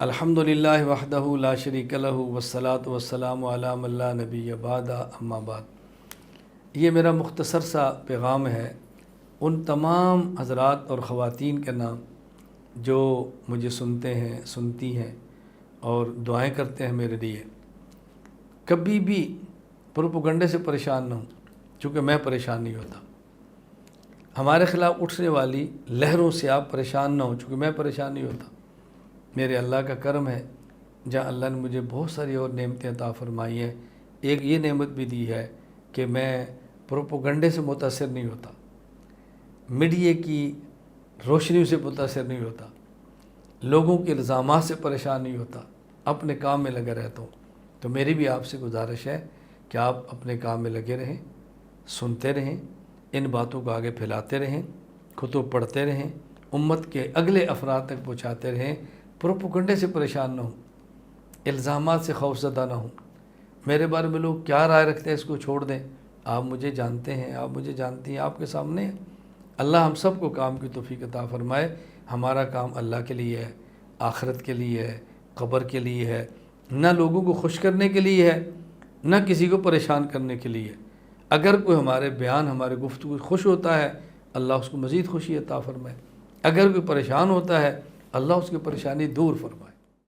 الحمدللہ وحدہ لا شریک لہ والصلاۃ والسلام علی من لا نبی بعد اما بعد۔ یہ میرا مختصر سا پیغام ہے ان تمام حضرات اور خواتین کے نام جو مجھے سنتے ہیں، سنتی ہیں اور دعائیں کرتے ہیں میرے لیے۔ کبھی بھی پروپیگنڈے سے پریشان نہ ہوں، چونکہ میں پریشان نہیں ہوتا۔ ہمارے خلاف اٹھنے والی لہروں سے آپ پریشان نہ ہوں، چونکہ میں پریشان نہیں ہوتا۔ میرے اللہ کا کرم ہے جہاں اللہ نے مجھے بہت ساری اور نعمتیں عطا فرمائی ہیں۔ ایک یہ نعمت بھی دی ہے کہ میں پروپیگنڈے سے متاثر نہیں ہوتا، میڈیا کی روشنیوں سے متاثر نہیں ہوتا، لوگوں کے الزامات سے پریشان نہیں ہوتا، اپنے کام میں لگا رہتا ہوں۔ تو میری بھی آپ سے گزارش ہے کہ آپ اپنے کام میں لگے رہیں، سنتے رہیں، ان باتوں کو آگے پھیلاتے رہیں، کتب پڑھتے رہیں، امت کے اگلے افراد تک پہنچاتے رہیں۔ پروپیگنڈے سے پریشان نہ ہوں، الزامات سے خوف زدہ نہ ہوں۔ میرے بارے میں لوگ کیا رائے رکھتے ہیں اس کو چھوڑ دیں۔ آپ مجھے جانتے ہیں، آپ مجھے جانتی ہیں، آپ کے سامنے ہیں۔ اللہ ہم سب کو کام کی توفیق عطا فرمائے۔ ہمارا کام اللہ کے لیے ہے، آخرت کے لیے ہے، قبر کے لیے ہے، نہ لوگوں کو خوش کرنے کے لیے ہے، نہ کسی کو پریشان کرنے کے لیے۔ اگر کوئی ہمارے بیان، ہمارے گفتگو خوش ہوتا ہے، اللہ اس کو مزید خوشی عطا فرمائے۔ اگر کوئی پریشان ہوتا ہے، اللہ اس کی پریشانی دور فرمائے۔